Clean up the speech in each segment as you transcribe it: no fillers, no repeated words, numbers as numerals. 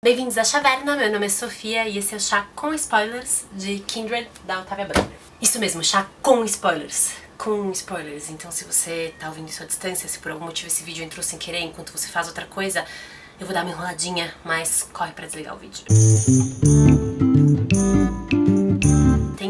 Bem-vindos à Chaverna, meu nome é Sofia e esse é o Chá com Spoilers de Kindred, da Octavia Butler. Isso mesmo, chá com spoilers. Com spoilers, então se você tá ouvindo isso à distância, se por algum motivo esse vídeo entrou sem querer enquanto você faz outra coisa, eu vou dar uma enroladinha, mas corre pra desligar o vídeo. Tem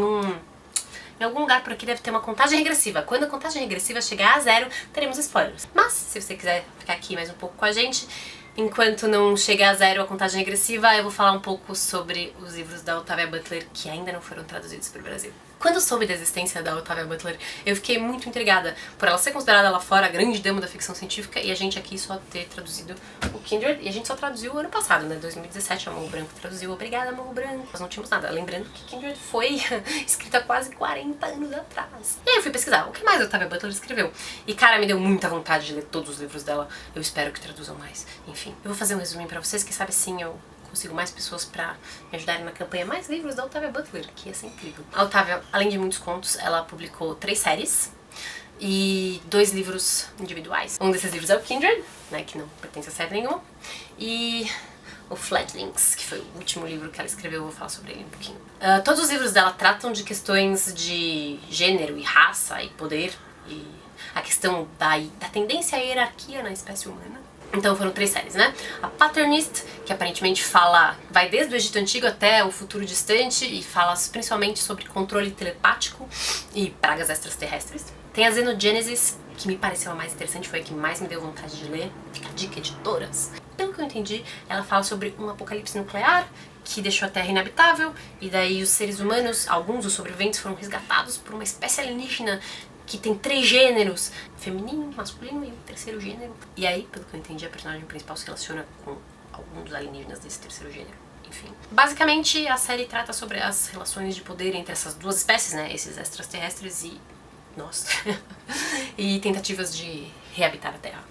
em algum lugar por aqui deve ter uma contagem regressiva. Quando a contagem regressiva chegar a 0, teremos spoilers. Mas, se você quiser ficar aqui mais um pouco com a gente, enquanto não chegar a 0 a contagem regressiva, eu vou falar um pouco sobre os livros da Octavia Butler que ainda não foram traduzidos para o Brasil. Quando eu soube da existência da Octavia Butler, eu fiquei muito intrigada por ela ser considerada lá fora a grande dama da ficção científica e a gente aqui só ter traduzido o Kindred, e a gente só traduziu o ano passado, né, 2017, a Morro Branco traduziu. Obrigada, Morro Branco. Nós não tínhamos nada. Lembrando que Kindred foi escrita há quase 40 anos atrás. E aí eu fui pesquisar o que mais a Octavia Butler escreveu. E cara, me deu muita vontade de ler todos os livros dela. Eu espero que traduzam mais. Enfim, eu vou fazer um resuminho pra vocês, que sabe sim eu consigo mais pessoas pra me ajudarem na campanha Mais Livros da Octavia Butler, que ia ser incrível. A Octavia, além de muitos contos, ela publicou 3 séries e 2 livros individuais. Um desses livros é o Kindred, né, que não pertence a série nenhuma, e o Fledglings, que foi o último livro que ela escreveu, eu vou falar sobre ele um pouquinho. Todos os livros dela tratam de questões de gênero e raça e poder, e a questão da tendência à hierarquia na espécie humana. Então foram 3 séries, né? A Paternist, que aparentemente vai desde o Egito Antigo até o futuro distante e fala principalmente sobre controle telepático e pragas extraterrestres. Tem a Xenogenesis, que me pareceu a mais interessante, foi a que mais me deu vontade de ler. Fica a dica, editoras. Pelo que eu entendi, ela fala sobre um apocalipse nuclear que deixou a Terra inabitável, e daí os seres humanos, alguns dos sobreviventes, foram resgatados por uma espécie alienígena que tem 3 gêneros, feminino, masculino e um terceiro gênero. E aí, pelo que eu entendi, a personagem principal se relaciona com algum dos alienígenas desse terceiro gênero. Enfim. Basicamente, a série trata sobre as relações de poder entre essas duas espécies, né? Esses extraterrestres e nós. E tentativas de reabitar a Terra.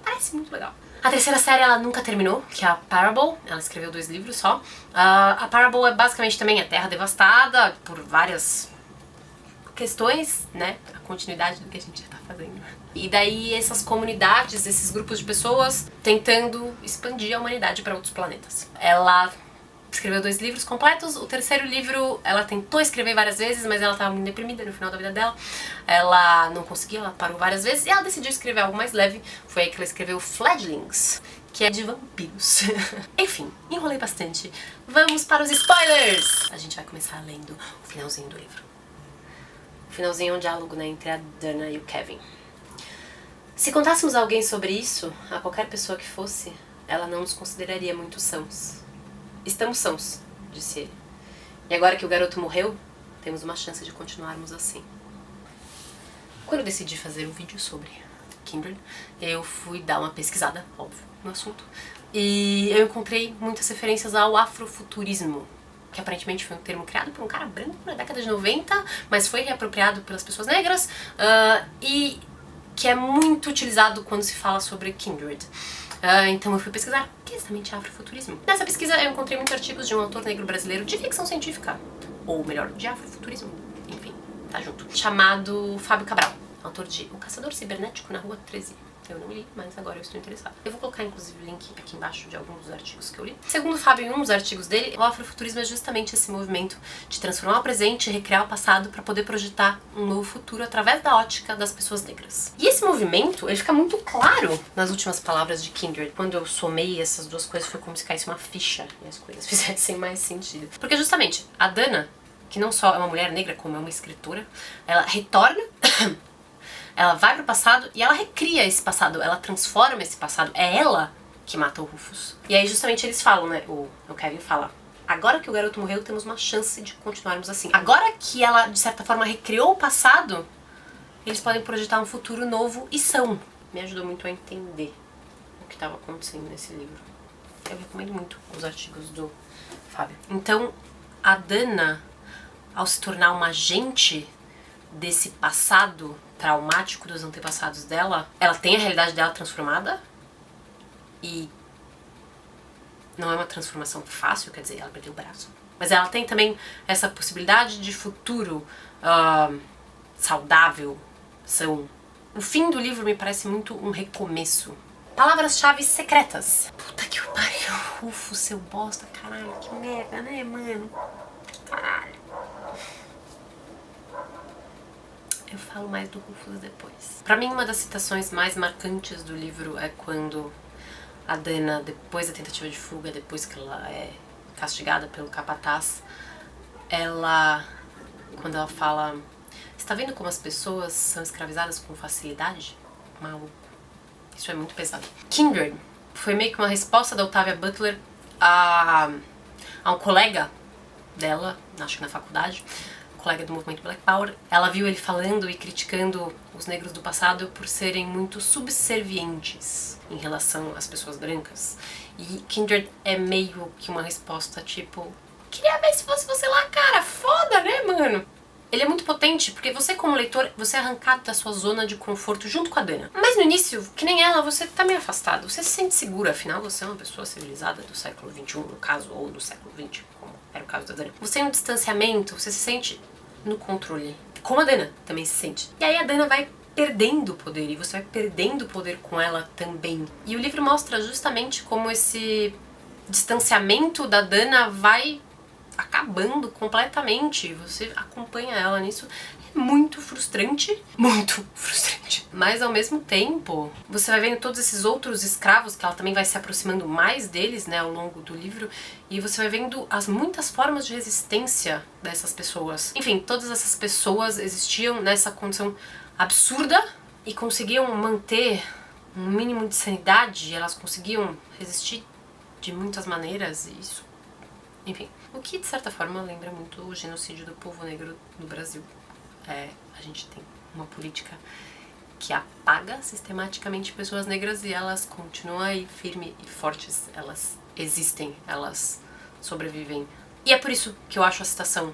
Parece muito legal. A terceira série ela nunca terminou, que é a Parable. Ela escreveu 2 livros só. A Parable é basicamente também a Terra devastada por várias questões, né, a continuidade do que a gente já tá fazendo. E daí essas comunidades, esses grupos de pessoas tentando expandir a humanidade para outros planetas. Ela escreveu 2 livros completos. O terceiro livro ela tentou escrever várias vezes, mas ela tava muito deprimida no final da vida dela. Ela não conseguia, ela parou várias vezes e ela decidiu escrever algo mais leve. Foi aí que ela escreveu Fledglings, que é de vampiros. Enfim, enrolei bastante. Vamos para os spoilers! A gente vai começar lendo o finalzinho do livro. No finalzinho é um diálogo, né, entre a Dana e o Kevin. Se contássemos a alguém sobre isso, a qualquer pessoa que fosse, ela não nos consideraria muito sãos. Estamos sãos, disse ele. E agora que o garoto morreu, temos uma chance de continuarmos assim. Quando eu decidi fazer um vídeo sobre Kindred, eu fui dar uma pesquisada, óbvio, no assunto. E eu encontrei muitas referências ao afrofuturismo, que aparentemente foi um termo criado por um cara branco na década de 90, mas foi reapropriado pelas pessoas negras, e que é muito utilizado quando se fala sobre Kindred. Então eu fui pesquisar o que é exatamente afrofuturismo. Nessa pesquisa eu encontrei muitos artigos de um autor negro brasileiro de ficção científica, ou melhor, de afrofuturismo, enfim, tá junto, chamado Fábio Cabral, autor de O Caçador Cibernético na Rua 13. Eu não li, mas agora eu estou interessada. Eu vou colocar inclusive o link aqui embaixo de alguns dos artigos que eu li. Segundo o Fábio, em um dos artigos dele, o afrofuturismo é justamente esse movimento de transformar o presente e recriar o passado para poder projetar um novo futuro através da ótica das pessoas negras. E esse movimento, ele fica muito claro nas últimas palavras de Kindred. Quando eu somei essas duas coisas, foi como se caísse uma ficha e as coisas fizessem mais sentido. Porque justamente, a Dana, que não só é uma mulher negra, como é uma escritora, ela retorna... Ela vai pro passado e ela recria esse passado, ela transforma esse passado. É ela que mata o Rufus. E aí justamente eles falam, né, o Kevin fala: agora que o garoto morreu, temos uma chance de continuarmos assim. Agora que ela, de certa forma, recriou o passado, eles podem projetar um futuro novo e são. Me ajudou muito a entender o que estava acontecendo nesse livro. Eu recomendo muito os artigos do Fábio. Então, a Dana, ao se tornar uma agente desse passado traumático dos antepassados dela, ela tem a realidade dela transformada e não é uma transformação fácil, quer dizer, ela perdeu o braço, mas ela tem também essa possibilidade de futuro saudável, são. O fim do livro me parece muito um recomeço. Palavras-chave secretas. Puta que Ai, Rufus, seu bosta, caralho, que merda, né, mano? Caralho. Eu falo mais do Rufus depois. Pra mim, uma das citações mais marcantes do livro é quando a Dana, depois da tentativa de fuga, depois que ela é castigada pelo capataz, quando ela fala: "Você tá vendo como as pessoas são escravizadas com facilidade?" Maluco. Isso é muito pesado. Kindred foi meio que uma resposta da Octavia Butler a um colega dela, acho que na faculdade, colega do movimento Black Power. Ela viu ele falando e criticando os negros do passado por serem muito subservientes em relação às pessoas brancas. E Kindred é meio que uma resposta tipo: queria ver se fosse você lá, cara, foda, né, mano? Ele é muito potente, porque você como leitor, você é arrancado da sua zona de conforto junto com a Dana. Mas no início, que nem ela, você tá meio afastado, você se sente seguro, afinal você é uma pessoa civilizada do século XXI, no caso, ou do século XX, como era o caso da Dana. Você tem um distanciamento, você se sente no controle, como a Dana também se sente. E aí a Dana vai perdendo o poder, e você vai perdendo o poder com ela também. E o livro mostra justamente como esse distanciamento da Dana vai acabando completamente. Você acompanha ela nisso. É muito frustrante. Muito frustrante. Mas ao mesmo tempo, você vai vendo todos esses outros escravos, que ela também vai se aproximando mais deles, né, ao longo do livro. E você vai vendo as muitas formas de resistência dessas pessoas. Enfim, todas essas pessoas existiam nessa condição absurda e conseguiam manter um mínimo de sanidade. Elas conseguiam resistir de muitas maneiras. E isso, enfim, o que de certa forma lembra muito o genocídio do povo negro no Brasil. A gente tem uma política que apaga sistematicamente pessoas negras e elas continuam aí firmes e fortes. Elas existem, elas sobrevivem. E é por isso que eu acho a citação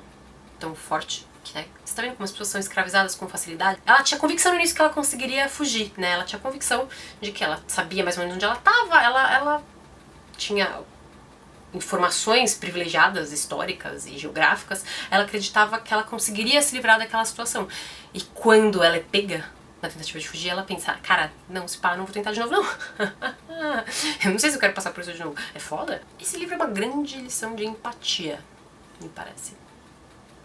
tão forte. Você tá vendo como as pessoas são escravizadas com facilidade? Ela tinha convicção no início que ela conseguiria fugir, né? Ela tinha convicção de que ela sabia mais ou menos onde ela tava, ela tinha informações privilegiadas, históricas e geográficas. Ela acreditava que ela conseguiria se livrar daquela situação. E quando ela é pega na tentativa de fugir, ela pensa: cara, não, se pá, não vou tentar de novo, não. Eu não sei se eu quero passar por isso de novo. É foda. Esse livro é uma grande lição de empatia, me parece.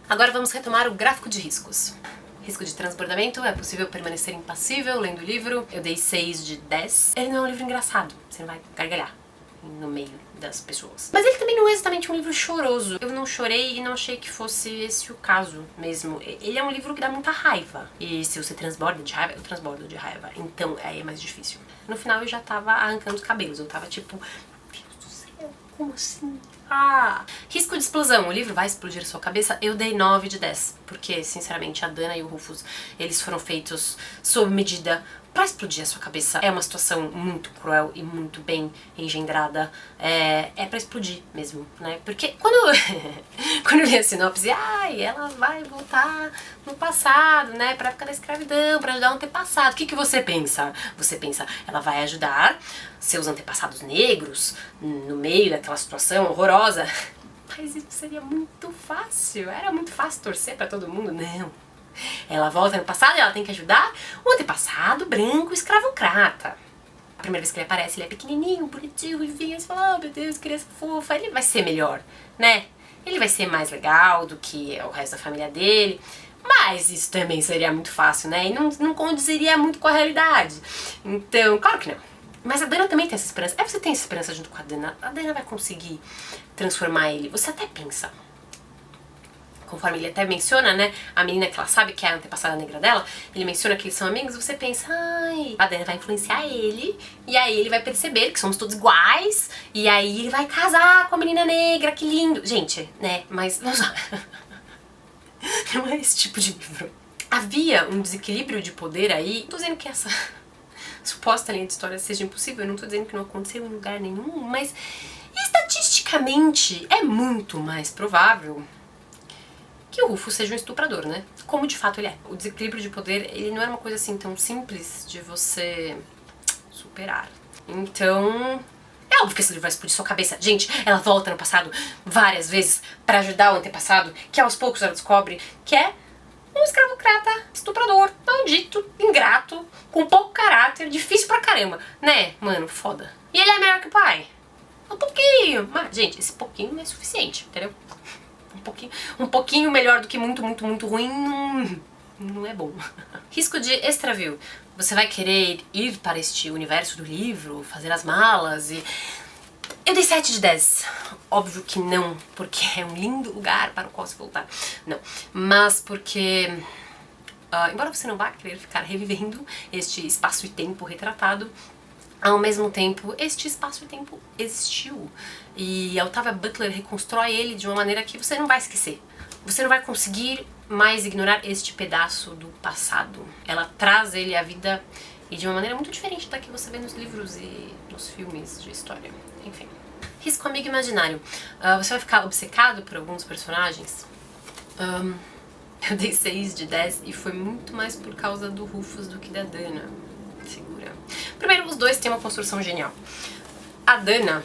Agora vamos retomar o gráfico de riscos. Risco de transbordamento: é possível permanecer impassível lendo o livro. Eu dei 6 de 10. Ele não é um livro engraçado, você não vai gargalhar no meio das pessoas. Mas ele também não é exatamente um livro choroso. Eu não chorei e não achei que fosse esse o caso mesmo. Ele é um livro que dá muita raiva. E se você transborda de raiva, eu transbordo de raiva. Então aí é mais difícil. No final eu já tava arrancando os cabelos. Eu tava tipo: Deus do céu, como assim? Risco de explosão: o livro vai explodir sua cabeça. Eu dei 9 de 10. Porque, sinceramente, a Dana e o Rufus, eles foram feitos sob medida pra explodir a sua cabeça. É uma situação muito cruel e muito bem engendrada. É pra explodir mesmo, né? Porque quando eu li a sinopse, ela vai voltar no passado, né? Pra época da escravidão, pra ajudar o antepassado. O que você pensa? Você pensa: ela vai ajudar seus antepassados negros no meio daquela situação horrorosa. Mas isso seria muito fácil. Era muito fácil torcer pra todo mundo. Não. Ela volta no passado e ela tem que ajudar o antepassado branco escravocrata. A primeira vez que ele aparece, ele é pequenininho, bonitinho, e vinha e fala: oh meu Deus, criança fofa. Ele vai ser melhor, né? Ele vai ser mais legal do que o resto da família dele. Mas isso também seria muito fácil, né? E não condizeria muito com a realidade. Então, claro que não. Mas a Dana também tem essa esperança. Você tem essa esperança junto com a Dana. A Dana vai conseguir transformar ele. Você até pensa, conforme ele até menciona, né, a menina que ela sabe que é a antepassada negra dela, ele menciona que eles são amigos, você pensa: ai, a Dana vai influenciar ele, e aí ele vai perceber que somos todos iguais, e aí ele vai casar com a menina negra, que lindo. Gente, né, mas vamos lá. Não é esse tipo de livro. Havia um desequilíbrio de poder aí. Não tô dizendo que essa suposta linha de história seja impossível, eu não tô dizendo que não aconteceu em lugar nenhum, mas estatisticamente é muito mais provável que o Rufus seja um estuprador, né? Como de fato ele é. O desequilíbrio de poder, ele não era uma coisa assim tão simples de você superar. Então, é óbvio que esse livro vai explodir sua cabeça. Gente, ela volta no passado várias vezes pra ajudar o antepassado, que aos poucos ela descobre que é um escravocrata, estuprador, maldito, ingrato, com pouco caráter, difícil pra caramba, né? Mano, foda. E ele é American Pie. Um pouquinho. Mas, gente, esse pouquinho não é suficiente, entendeu? Um pouquinho melhor do que muito, muito, muito ruim não é bom. Risco de extravio. Você vai querer ir para este universo do livro, fazer as malas e... Eu dei 7 de 10. Óbvio que não, porque é um lindo lugar para o qual se voltar. Não, mas porque... embora você não vá querer ficar revivendo este espaço e tempo retratado, ao mesmo tempo, este espaço e tempo existiu. E a Octavia Butler reconstrói ele de uma maneira que você não vai esquecer. Você não vai conseguir mais ignorar este pedaço do passado. Ela traz ele à vida e de uma maneira muito diferente da que você vê nos livros e nos filmes de história. Enfim. Risco amigo imaginário. Você vai ficar obcecado por alguns personagens? Eu dei 6 de 10 e foi muito mais por causa do Rufus do que da Dana. Segura. Primeiro, os dois têm uma construção genial. A Dana,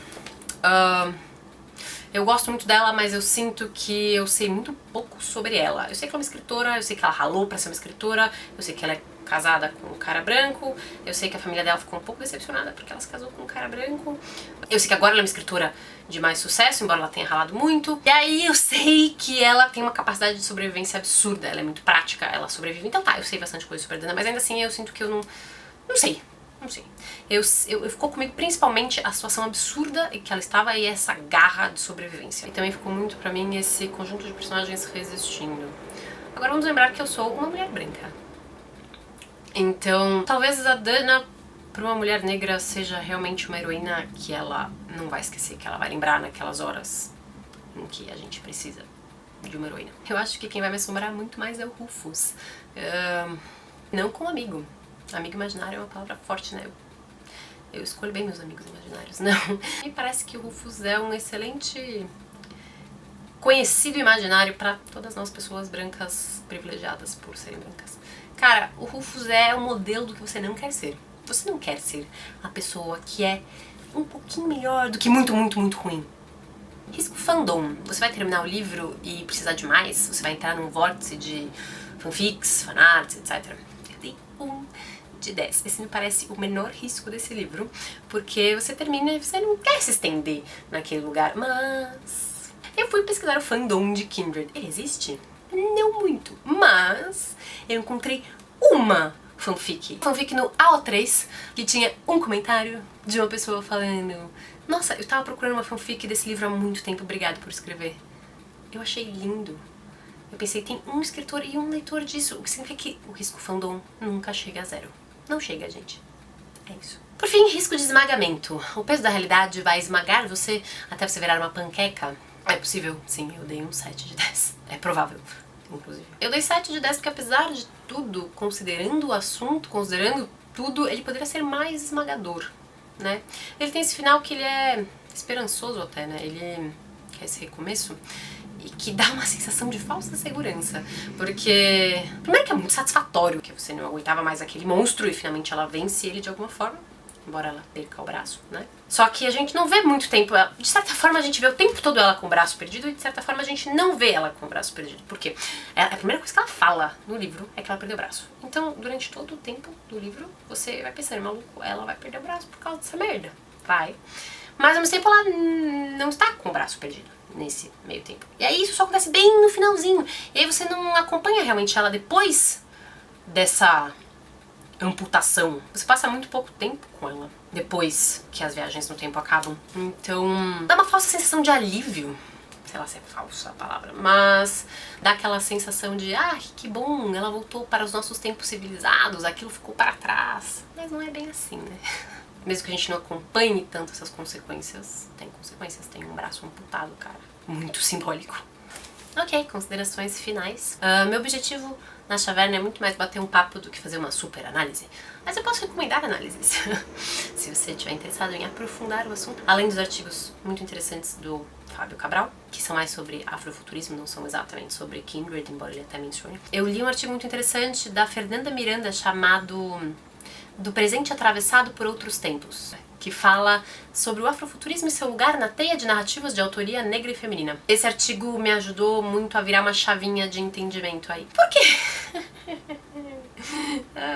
eu gosto muito dela, mas eu sinto que eu sei muito pouco sobre ela. Eu sei que ela é uma escritora, eu sei que ela ralou pra ser uma escritora, eu sei que ela é casada com um cara branco, eu sei que a família dela ficou um pouco decepcionada porque ela se casou com um cara branco. Eu sei que agora ela é uma escritora de mais sucesso, embora ela tenha ralado muito. E aí eu sei que ela tem uma capacidade de sobrevivência absurda, ela é muito prática, ela sobrevive. Então tá, eu sei bastante coisa sobre a Dana, mas ainda assim eu sinto que eu não sei. Eu ficou comigo principalmente a situação absurda em que ela estava e essa garra de sobrevivência. E também ficou muito pra mim esse conjunto de personagens resistindo. Agora vamos lembrar que eu sou uma mulher branca. Então, talvez a Dana, para uma mulher negra, seja realmente uma heroína que ela não vai esquecer, que ela vai lembrar naquelas horas em que a gente precisa de uma heroína. Eu acho que quem vai me assombrar muito mais é o Rufus. Não como amigo. Amigo imaginário é uma palavra forte, né? Eu escolho bem meus amigos imaginários, não. Me parece que o Rufus é um excelente conhecido imaginário para todas nós pessoas brancas privilegiadas por serem brancas. Cara, o Rufus é o modelo do que você não quer ser. Você não quer ser a pessoa que é um pouquinho melhor do que muito, muito, muito ruim. Risco fandom. Você vai terminar o livro e precisar de mais, você vai entrar num vórtice de fanfics, fanarts, etc. Eu dei 1 de 10. Esse me parece o menor risco desse livro, porque você termina e você não quer se estender naquele lugar, mas... Eu fui pesquisar o fandom de Kindred. Ele existe? Não muito, mas eu encontrei uma fanfic no AO3 que tinha um comentário de uma pessoa falando: nossa, eu tava procurando uma fanfic desse livro há muito tempo, obrigado por escrever. Eu achei lindo. Eu pensei, tem um escritor e um leitor disso, o que significa que o risco fandom nunca chega a 0. Não chega, gente. É isso. Por fim, risco de esmagamento. O peso da realidade vai esmagar você até você virar uma panqueca? É possível? Sim, eu dei um 7 de 10. É provável, inclusive. Eu dei 7 de 10 porque apesar de tudo, considerando o assunto, considerando tudo, ele poderia ser mais esmagador, né? Ele tem esse final que ele é esperançoso até, né? Ele quer esse recomeço e que dá uma sensação de falsa segurança, porque primeiro que é muito satisfatório que você não aguentava mais aquele monstro e finalmente ela vence ele de alguma forma, embora ela perca o braço, né? Só que a gente não vê muito tempo, de certa forma a gente vê o tempo todo ela com o braço perdido e de certa forma a gente não vê ela com o braço perdido. Por quê? A primeira coisa que ela fala no livro é que ela perdeu o braço. Então, durante todo o tempo do livro, você vai pensando, maluco, ela vai perder o braço por causa dessa merda. Vai. Mas ao mesmo tempo ela não está com o braço perdido nesse meio tempo. E aí isso só acontece bem no finalzinho. E aí você não acompanha realmente ela depois dessa amputação. Você passa muito pouco tempo com ela depois que as viagens no tempo acabam. Então dá uma falsa sensação de alívio. Sei lá se é falsa a palavra, mas dá aquela sensação de que bom, ela voltou para os nossos tempos civilizados, aquilo ficou para trás. Mas não é bem assim, né? Mesmo que a gente não acompanhe tanto essas consequências, tem um braço amputado, cara. Muito simbólico. Ok, considerações finais. Meu objetivo na Chaverna é muito mais bater um papo do que fazer uma super análise. Mas eu posso recomendar análises, se você estiver interessado em aprofundar o assunto. Além dos artigos muito interessantes do Fábio Cabral, que são mais sobre afrofuturismo, não são exatamente sobre Kindred, embora ele até mencione. Eu li um artigo muito interessante da Fernanda Miranda chamado Do Presente Atravessado por Outros Tempos, que fala sobre o afrofuturismo e seu lugar na teia de narrativas de autoria negra e feminina. Esse artigo me ajudou muito a virar uma chavinha de entendimento aí. Por quê?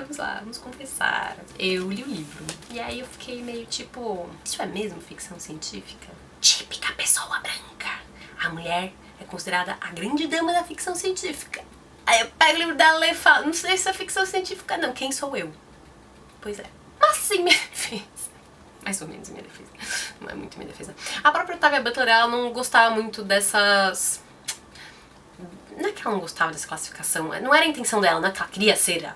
vamos lá, vamos confessar. Eu li o livro. E aí eu fiquei meio tipo, isso é mesmo ficção científica? Típica pessoa branca. A mulher é considerada a grande dama da ficção científica. Aí eu pego o livro dela e falo, não sei se é ficção científica não, quem sou eu? Pois é. Mas sim, minha defesa. Mais ou menos minha defesa. Não é muito minha defesa. A própria Octavia Butler, ela não gostava muito dessas... Não é que ela não gostava dessa classificação, não era a intenção dela, não é que ela queria ser a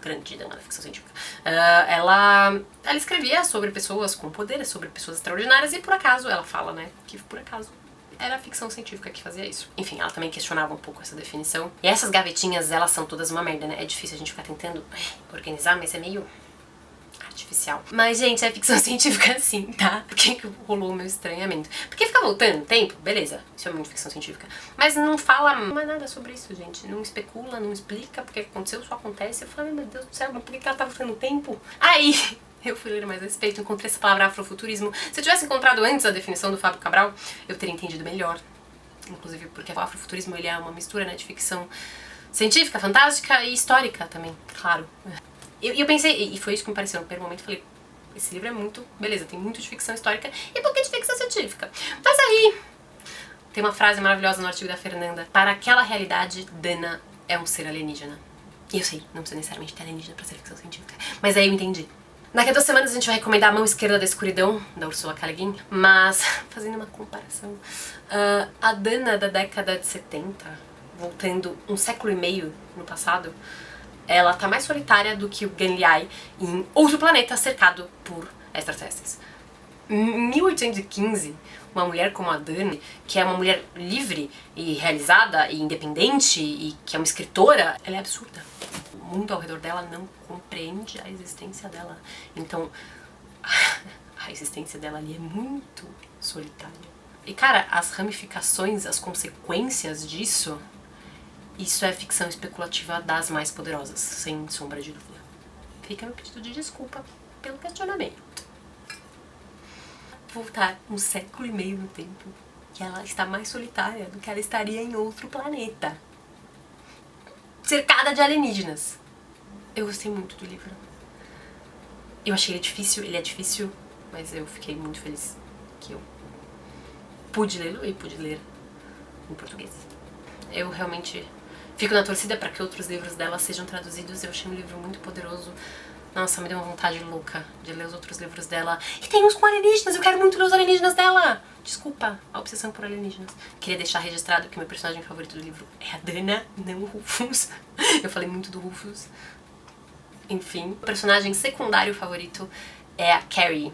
grande dama da ficção científica. Ela escrevia sobre pessoas com poderes, sobre pessoas extraordinárias, e por acaso, ela fala, né, que por acaso era a ficção científica que fazia isso. Enfim, ela também questionava um pouco essa definição. E essas gavetinhas, elas são todas uma merda, né? É difícil a gente ficar tentando organizar, mas é meio artificial. Mas, gente, é ficção científica assim, tá? Por que rolou o meu estranhamento? Porque fica voltando no tempo, beleza, isso é muito ficção científica. Mas não fala mais nada sobre isso, gente. Não especula, não explica porque aconteceu, só acontece. Eu falei, meu Deus do céu, mas por que ela tá voltando no tempo? Aí... eu fui ler mais a respeito, encontrei essa palavra afrofuturismo. Se eu tivesse encontrado antes a definição do Fábio Cabral, eu teria entendido melhor. Inclusive porque o afrofuturismo, ele é uma mistura, né, de ficção científica, fantástica e histórica também, claro. Eu pensei, e foi isso que me pareceu no primeiro momento, falei, esse livro é muito, beleza, tem muito de ficção histórica e um pouquinho de ficção científica. Mas aí, tem uma frase maravilhosa no artigo da Fernanda: para aquela realidade, Dana é um ser alienígena. E eu sei, não precisa necessariamente ter alienígena pra ser ficção científica, mas aí eu entendi. Daqui a 2 semanas a gente vai recomendar A Mão Esquerda da Escuridão, da Ursula K. Le Guin, mas, fazendo uma comparação, a Dana da década de 70, voltando um século e meio no passado, ela tá mais solitária do que o Gan Liai em outro planeta cercado por extraterrestres. Em 1815, uma mulher como a Dana, que é uma mulher livre e realizada e independente e que é uma escritora, ela é absurda. O mundo ao redor dela não compreende a existência dela. Então, a existência dela ali é muito solitária. E cara, as ramificações, as consequências disso, isso é ficção especulativa das mais poderosas, sem sombra de dúvida. Fica meu pedido de desculpa pelo questionamento. Voltar um século e meio no tempo, que ela está mais solitária do que ela estaria em outro planeta, cercada de alienígenas. Eu gostei muito do livro. Eu achei ele é difícil, mas eu fiquei muito feliz que eu pude lê-lo e pude ler em português. Eu realmente fico na torcida para que outros livros dela sejam traduzidos. Eu achei um livro muito poderoso. Nossa, me deu uma vontade louca de ler os outros livros dela. E tem uns com alienígenas, eu quero muito ler os alienígenas dela! Desculpa, a obsessão por alienígenas. Queria deixar registrado que meu personagem favorito do livro é a Dana, não o Rufus. Eu falei muito do Rufus. Enfim, o personagem secundário favorito é a Carrie.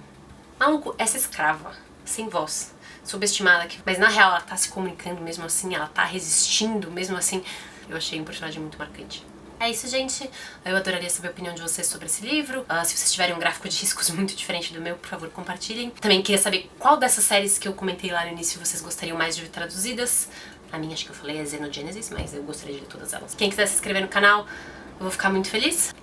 Maluco, essa escrava, sem voz, subestimada, mas na real ela tá se comunicando mesmo assim, ela tá resistindo mesmo assim. Eu achei um personagem muito marcante. É isso, gente. Eu adoraria saber a opinião de vocês sobre esse livro. Se vocês tiverem um gráfico de riscos muito diferente do meu, por favor, compartilhem. Também queria saber qual dessas séries que eu comentei lá no início vocês gostariam mais de ver traduzidas. A minha, acho que eu falei, é Xenogenesis, mas eu gostaria de ler todas elas. Quem quiser se inscrever no canal, eu vou ficar muito feliz.